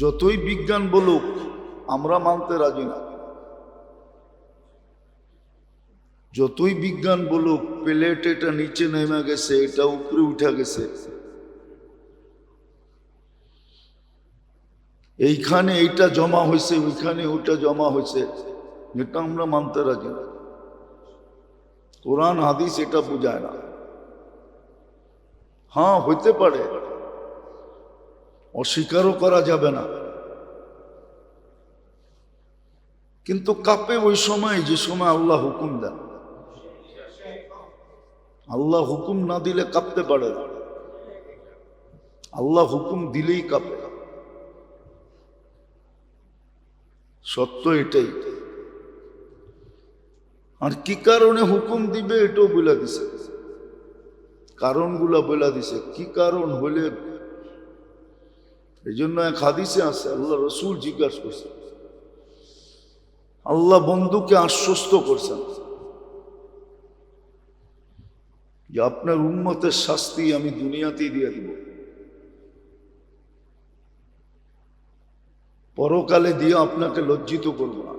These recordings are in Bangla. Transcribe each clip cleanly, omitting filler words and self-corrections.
যতই বিজ্ঞান বলুক আমরা মানতে রাজি না। যতই বিজ্ঞান বলুক প্লেট এটা নিচে নেমে গেছে, এটা উপরে উঠে গেছে, এইখানে এইটা জমা হয়েছে, ওইখানে ওইটা জমা হয়েছে, এটা আমরা মানতে রাজি না। কোরআন হাদিস এটা বোঝায় না। হ্যাঁ, হইতে পারে, অস্বীকারও করা যাবে না, কিন্তু কাঁপে ওই সময় যে সময় আল্লাহ হুকুম দেন। আল্লাহ হুকুম না দিলে কাঁপতে পারে না, আল্লাহ হুকুম দিলেই কাঁপে। সত্য এটাই। আর কি কারণে হুকুম দিবে এটাও বলে দিছে, কারণগুলা বলে দিছে, কি কারণ হলে। এই জন্য এক হাদিসে আছে, আল্লাহ রসুল জিজ্ঞাসা করছে, আল্লাহ বন্ধুকে আশ্বস্ত করছেন যে আপনার উম্মতের শাস্তি আমি দুনিয়াতেই দিয়ে দিব, পরকালে দিয়ে আপনাকে লজ্জিত করব না।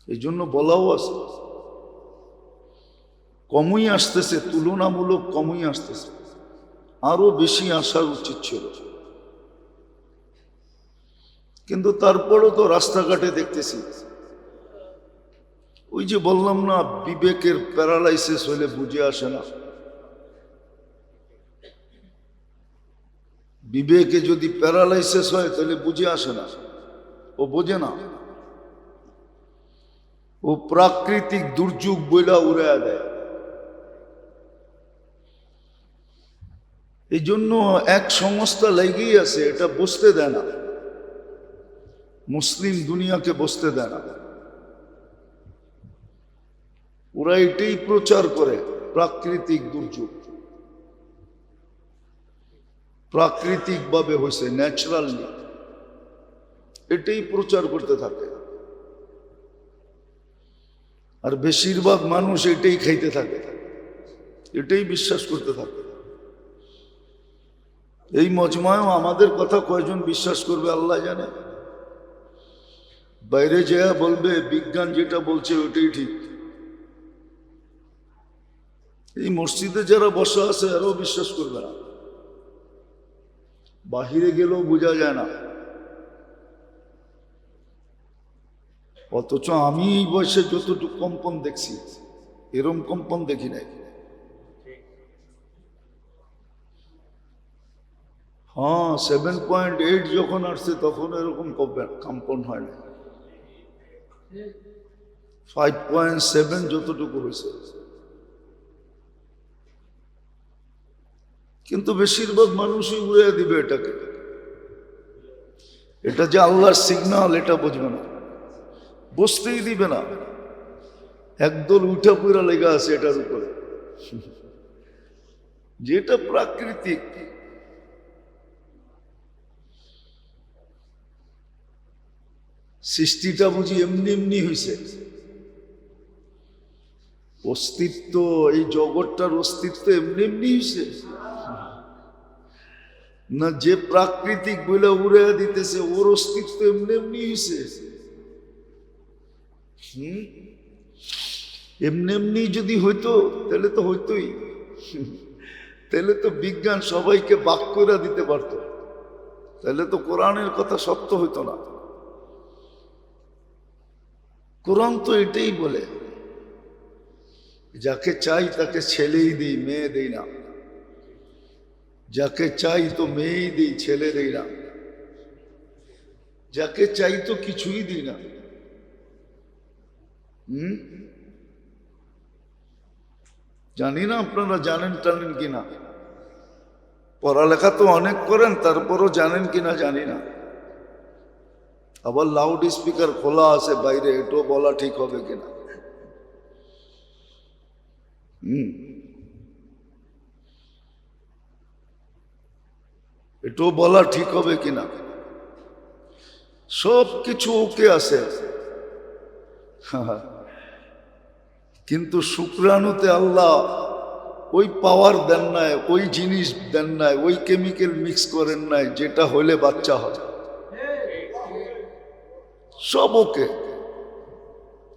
এই জন্য বলাও আছে, কমই আসতেছে, তুলনামূলক কমই আসতেছে, আরো বেশি আসার উচিত ছিল। কিন্তু তারপরও তো রাস্তাঘাটে দেখতেছি, ওই যে বললাম না, বিবেকের প্যারালাইসিস হলে বুঝে আসে না। বিবেকে যদি প্যারালাইসিস হয় তাহলে বুঝে আসে না, ও বোঝে না, ও প্রাকৃতিক দুর্যোগ বইলা উড়ে দেয়। এই জন্য এক সংস্থা লেগেই আছে, এটা বসতে দেয় না, মুসলিম দুনিয়াকে বসতে দেয় না। ওরা এটাই প্রচার করে, প্রাকৃতিক দুর্যোগ প্রাকৃতিক ভাবে হয়েছে, ন্যাচারালি, এটাই প্রচার করতে থাকে। আর বেশিরভাগ মানুষ এটাই খাইতে থাকে, এটাই বিশ্বাস করতে থাকে। এই মজমায়ও আমাদের কথা কয়জন বিশ্বাস করবে আল্লাহ জানে। বাইরে যেয়া বলবে বিজ্ঞান যেটা বলছে ওটাই ঠিক। এই মসজিদে যারা বসা আছে আরও বিশ্বাস করবে না, বাহিরে গেলেও বোঝা যায় না। অথচ আমি এই বয়সে যতটুকু কম্পন দেখছি, এরম কম্পন দেখি নাই। হ্যাঁ, 7.8 যখন আসছে তখন এরকম কম্পন হয় না। 5.7 যতটুকু হয়েছে, কিন্তু বেশিরভাগ মানুষই উড়িয়ে দিবে এটাকে। এটা যে আল্লাহর সিগন্যাল এটা বুঝবে না, বসতেই দিবে না। একদল উঠা পুরা লেগে আছে এটার উপরে, যেটা প্রাকৃতিক। সৃষ্টিটা বুঝি এমনি এমনি হয়েছে, অস্তিত্ব, এই জগৎটার অস্তিত্ব এমনি এমনি হয়েছে না। যে প্রাকৃতিক বলে উড়ে দিতেছে ওর অস্তিত্ব এমনি এমনি হয়েছে। এমনি এমনি যদি হইতো তাহলে তো হইতোই, তাহলে তো বিজ্ঞান সবাইকে বাক করে দিতে পারত, তাহলে তো কোরআনের কথা সত্য হইতো না। কোরআন তো এটাই বলে, যাকে চাই তাকে ছেলেই দিই, মেয়ে দেই না। যাকে চাই তো মেয়েই দিই, ছেলে দেই না। যাকে চাই তো কিছুই দিই না। জানি না আপনারা জানেন টানেন কিনা, পড়ালেখা তো অনেক করেন, তারপরও জানেন কিনা জানি না। আবার লাউড স্পিকার খোলা আছে বাইরে, এটাও বলা ঠিক হবে কিনা। এটাও বলা ঠিক হবে কিনা। সব কিছু ওকে আছে, কিন্তু শুক্রাণুতে আল্লাহ ওই পাওয়ার দেন নাই, ওই জিনিস দেন নাই, ওই কেমিক্যাল মিক্স করেন নাই যেটা হলে বাচ্চা হয়। সব ওকে।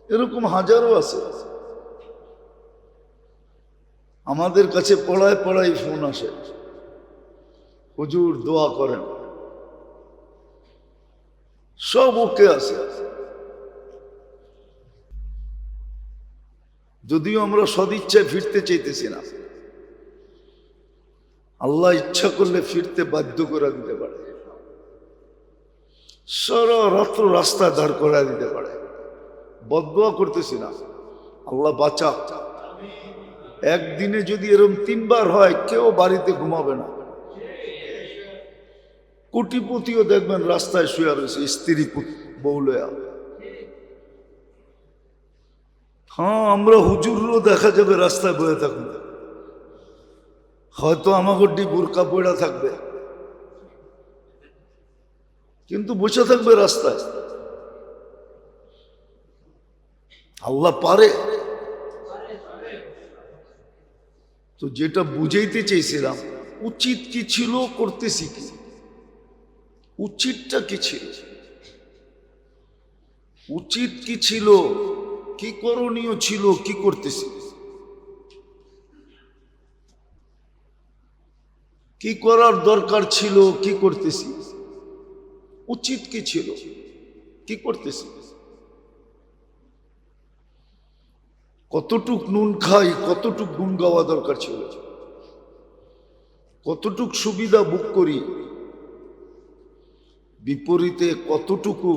এরকম হাজারো আছে। আমাদের কাছে পড়ায় পড়ায় ফোন আসে, হুজুর দোয়া করেন। সব ওকে আছে। যদিও আমরা সদিচ্ছায় ফিরতে চাইতেছি না, আল্লাহ ইচ্ছা করলে ফিরতে বাধ্য করে দিতে পারে, সারা রাত্র রাস্তায় দাঁড় করায় দিতে পারে। বদদোয়া করতেছি না, আল্লাহ বাঁচা। একদিনে যদি এরকম 3 বার হয়, কেউ বাড়িতে ঘুমাবে না। কোটিপতিও দেখবেন রাস্তায় শুয়ে রয়েছে স্ত্রী বউলয়া। হ্যাঁ, আমরা হুজুরও দেখা যাবে রাস্তায় বয়ে থাকবে, হয়তো আমাকে বোরকা পড়া থাকবে, কিন্তু বসে থাকবে রাস্তায়। আল্লাহ পারে। তো যেটা বুঝাইতে চাইছিলাম, উচিত কি ছিল, করতেছি কি, উচিতটা কি ছিল, উচিত কি ছিল, কি করণীয় ছিল, কি করতেছি, কি করার দরকার ছিল, কি করতেছি, উচিত কি ছিল, কি করতেছি, কতটুক নুন খাই, কতটুক গুণ গাওয়া দরকার ছিল, কতটুক সুবিধা ভোগ করি, বিপরীতে কতটুকু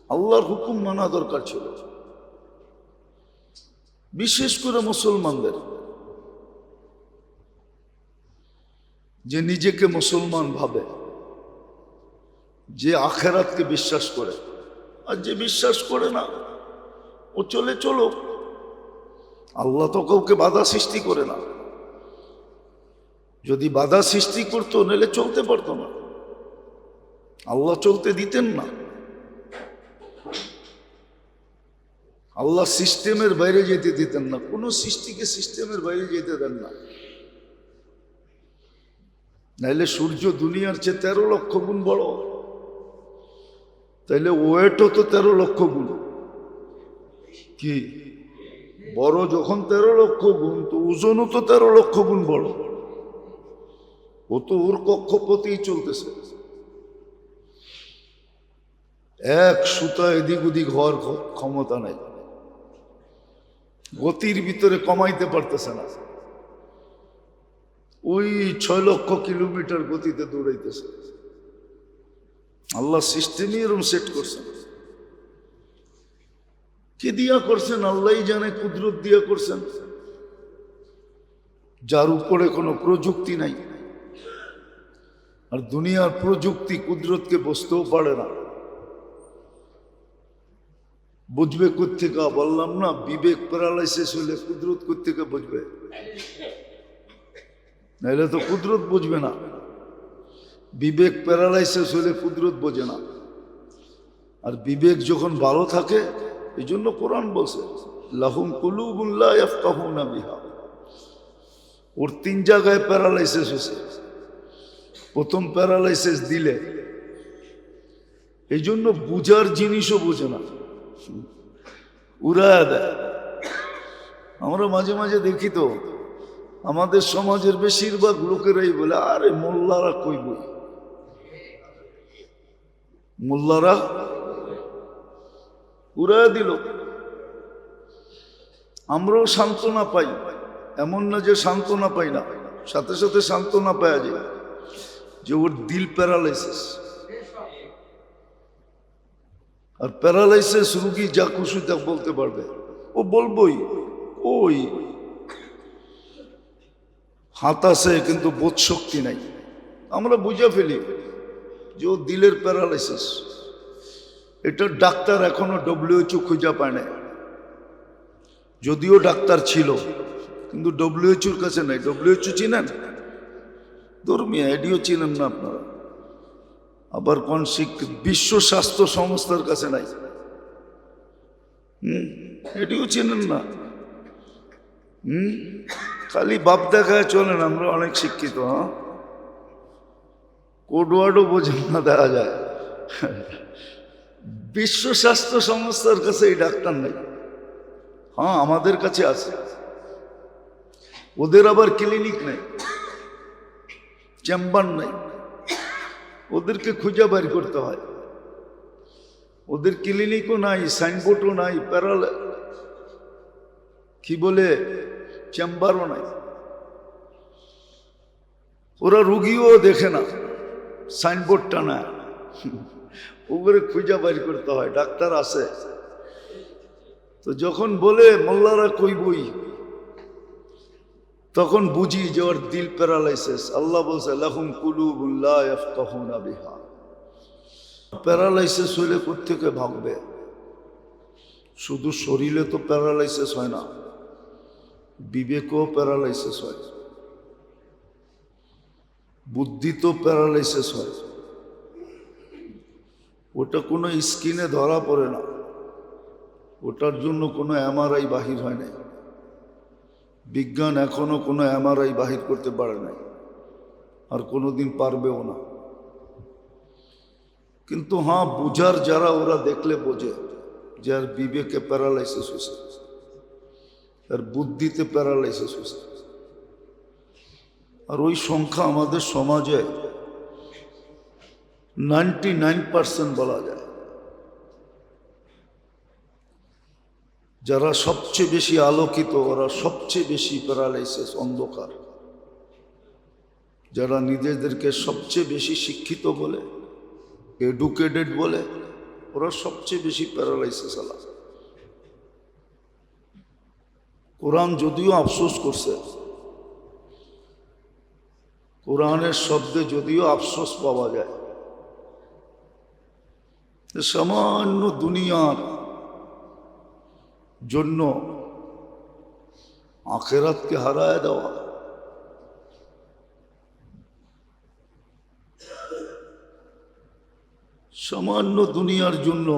আল্লাহর হুকুম মানা দরকার ছিল। বিশেষ করে মুসলমানদের, যে নিজেকে মুসলমান ভাবে, যে আখেরাতকে বিশ্বাস করে, আর যে বিশ্বাস করে না ও চলো। আল্লাহ তো কাউকে বাধা সৃষ্টি করে না। যদি বাধা সৃষ্টি করতো, নাহলে চলতে পারতো না, আল্লাহ চলতে দিতেন না। আল্লাহ সিস্টেমের বাইরে যেতে দিতেন না, কোনো সৃষ্টিকে সিস্টেমের বাইরে যেতে দেন না। নাইলে সূর্য দুনিয়ার চেয়ে 13 লক্ষ গুণ বড়, তাইলে ওয়েটও তো 13 লক্ষ গুণ। কি বড় যখন 13 লক্ষ গুণ, তো ওজনও তো 13 লক্ষ গুণ বড়। ও তো ওর কক্ষপথেই চলতেছে, এক সুতা এদিক ওদিক হওয়ার ক্ষমতা নাই, গতির ভিতরে কমাইতে পারতেছে না। ওই 6 লক্ষ কিলোমিটার গতিতে দৌড়াইতেছে। আল্লাহ সিস্টেমই এরকম সেট করছেন। কি দিয়া করছেন আল্লাহই জানে, কুদরত দিয়া করছেন, যার উপরে কোনো প্রযুক্তি নাই। আর দুনিয়ার প্রযুক্তি কুদরতকে বুঝতেও পারে না। বুঝবে কোত্থেকে? বললাম না, বিবেক প্যারালাইসিস হলে কুদরত কোত্থেকে বুঝবে? নাহলে তো কুদরত বুঝবে না। বিবেক প্যারালাইসিস হলে কুদরত বোঝে না। আর বিবেক যখন ভালো থাকে, এই জন্য কোরআন বলছে লাহুম কুলুবুন লা ইয়াফকাহুনা বিহা। ওর 3 জায়গায় প্যারালাইসিস হয়েছে। প্রথম প্যারালাইসিস দিলে, এই জন্য বুঝার জিনিসও বোঝে না, উড়ায় দেয়। আমরা মাঝে মাঝে দেখি তো, আমাদের সমাজের বেশিরভাগ লোকেরাই বলে, আরে মোল্লারা কই বই, মোল্লারা উড়ায় দিল। আমরাও সান্ত্বনা পাই, এমন না যে সান্ত্বনা পাই না, সাথে সাথে সান্ত্বনা পাওয়া যায় যে ওর দিল প্যারালাইসিস। আর প্যারালাইসিস রুগী যা খুশি তা বলতে পারবে, ও বলবই। ওই হাত আছে কিন্তু বোধ শক্তি নাই। আমরা বুঝে ফেলি যে ও দিলের প্যারালাইসিস। এটা ডাক্তার এখনো WHO খুঁজে পায় না। যদিও ডাক্তার ছিল, কিন্তু WHO কাছে নাই। WHO চিনেন? ধর্মীয় এডিও চিনেন না আপনারা। আবার কোন বিশ্ব স্বাস্থ্য সংস্থার কাছে নাই। এটিও চেনেন না। খালি বাপ দেখায় চলেন, আমরা অনেক শিক্ষিত। হ্যাঁ, কোড ওয়ার্ডও বোঝেন না দেখা যায়। বিশ্ব স্বাস্থ্য সংস্থার কাছে এই ডাক্তার নেই। হ্যাঁ, আমাদের কাছে আছে। ওদের আবার ক্লিনিক নেই, চেম্বার নেই, ওদেরকে খুঁজে বের করতে হয়। ওদের ক্লিনিকও নাই, সাইনবোর্ডও নাই, কি বলে চেম্বারও নাই। ওরা রুগীও দেখে না, সাইনবোর্ডটা না, ওগুলো খুঁজে বের করতে হয়। ডাক্তার আছে তো যখন বলে মোল্লারা কই বই, তখন বুঝি যে ওর দিল প্যারালাইসিস। আল্লাহ বলছে লাহুম কুলুবুন লা ইয়াফকাহুনা বিহা। প্যারালাইসিস হইলে কোত্থেকে ভাববে? শুধু শরীরে তো প্যারালাইসিস হয় না, বিবেকও প্যারালাইসিস হয়, বুদ্ধি তো প্যারালাইসিস হয়। ওটা কোনো স্কিনে ধরা পড়ে না, ওটার জন্য কোনো এমআরআই বাহির হয় নাই। বিজ্ঞান এখনো কোনো এমআরআই বাহির করতে পারে নাই, আর কোনোদিন পারবেও না। কিন্তু হ্যাঁ, বুঝার যারা, ওরা দেখলে বোঝে যে আর বিবেকে প্যারালাইসিস হয়েছে, আর বুদ্ধিতে প্যারালাইসিস হয়েছে। আর ওই সংখ্যা আমাদের সমাজে 99% বলা যায়। যারা সবচেয়ে বেশি আলোকিত, ওরা সবচেয়ে বেশি প্যারালাইসিস, অন্ধকার। যারা নিজেদেরকে সবচেয়ে বেশি শিক্ষিত বলে, এডুকেটেড বলে, ওরা সবচেয়ে বেশি প্যারালাইসিস আলা। কোরআন যদিও আফসোস করছে, কোরআনের শব্দে যদিও আফসোস পাওয়া যায়, সামান্য দুনিয়ার জন্য আখিরাতকে হারায় দেওয়া, সামান্য দুনিয়ার জন্য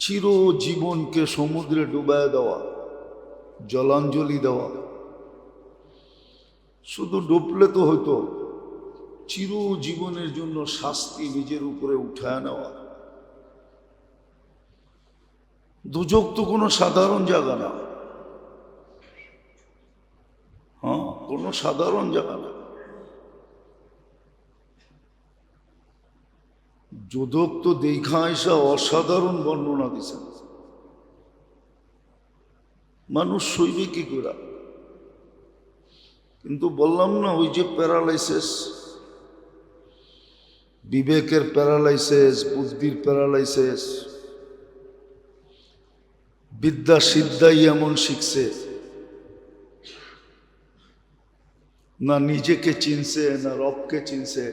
চিরজীবনকে সমুদ্রে ডুবায় দেওয়া, জলাঞ্জলি দেওয়া। শুধু ডুবলে তো হতো, চিরজীবনের জন্য শাস্তি নিজের উপরে উঠায় নেওয়া। দুজক তো কোনো সাধারণ জায়গা না। হ্যাঁ, কোনো সাধারণ জায়গা না। যোদক তো দেখা আইসা অসাধারণ বর্ণনা দিছেন। মানুষ সইবে কি করে? কিন্তু বললাম না, ওই যে প্যারালাইসিস, বিবেকের প্যারালাইসিস, বুদ্ধির প্যারালাইসিস। বিদ্যা সিদ্ধাই এমন শিখছে, না নিজেকে চিনছে, না রবকে চিনছে।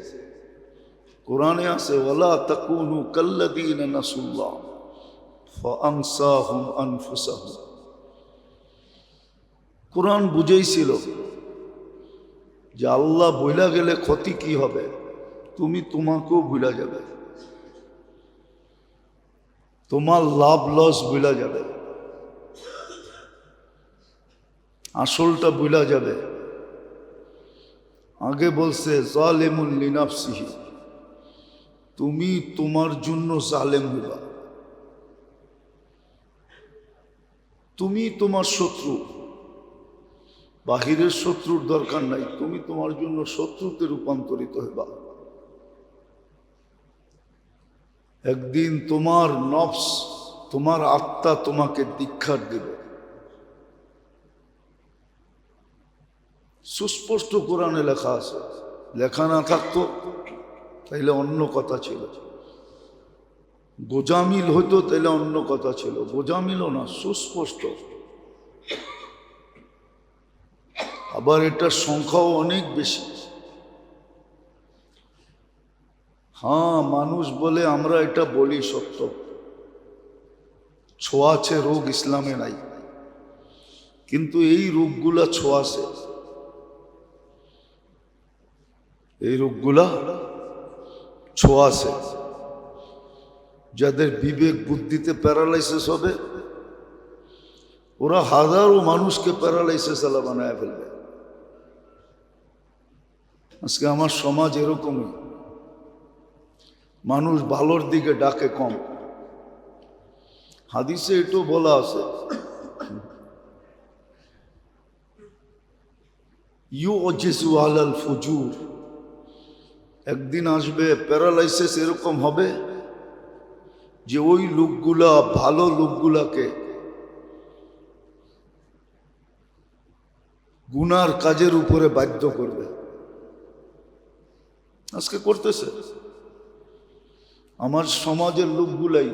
কোরআনে আছে ওয়ালা তাকুনু কাল্লাযীনা নাসুল্লাহ ফাআনসাহুম আনফুসাহুম। কোরআন বুঝাইছিল যে আল্লাহ বইলা গেলে ক্ষতি কি হবে, তুমি তোমাকেও ভুলা যাবে, তোমার লাভ লস ভুলা যাবে, আসলটা ভুলা যাবে। আগে বলছে জালিমুন লিনাফসিহি, তুমি তোমার জন্য জালেম হইবা, তুমি তোমার শত্রু। বাহিরের শত্রুর দরকার নাই, তুমি তোমার জন্য শত্রুতে রূপান্তরিত হইবা। একদিন তোমার নফস, তোমার আত্মা তোমাকে দীক্ষার দেবে। সুস্পষ্ট কোরআনে লেখা আছে। লেখা না থাকতো তাইলে অন্য কথা ছিল, গোজামিল হইতো তাইলে অন্য কথা ছিল। গোজামিলও না, সুস্পষ্ট। আবার এটার সংখ্যাও অনেক বেশি। হ্যাঁ, মানুষ বলে আমরা এটা বলি সত্য, ছোঁয়াছে রোগ ইসলামে নাই, কিন্তু এই রোগগুলা ছোঁয়াছে, এই রোগগুলা ছোঁয়াছে। যাদের বিবেক বুদ্ধিতে প্যারালাইসিস হবে, ওরা হাজারো মানুষকে প্যারালাইসিস আলা বানায় ফেলবে। আজকে আমার সমাজ এরকমই, মানুষ ভালোর দিকে ডাকে কম। হাদিসে এটাও বলা আছে, ইউজিজু আলাল ফুজুর, একদিন আসবে প্যারালাইসিস এরকম হবে যে ওই লোকগুলা ভালো লোকগুলাকে গুনার কাজের উপরে বাধ্য করবে। আজকে করতেছে আমার সমাজের লোকগুলাই,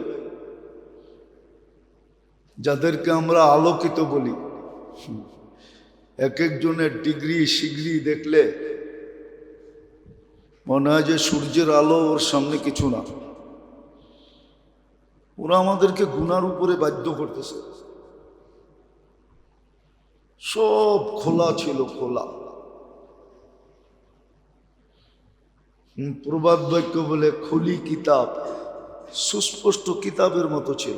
যাদেরকে আমরা আলোকিত বলি। এক একজনের ডিগ্রি শিগ্রি দেখলে মনে হয় যে সূর্যের আলো ওর সামনে কিছু না। ওরা আমাদেরকে গুনার উপরে বাধ্য করতেছে। সব খোলা ছিল, খোলা। প্রবাদ বাক্য বলে খুলি কিতাব, সুস্পষ্ট কিতাবের মতো ছিল,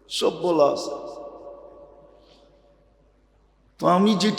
সব বলা আছে। তো আমি যেটা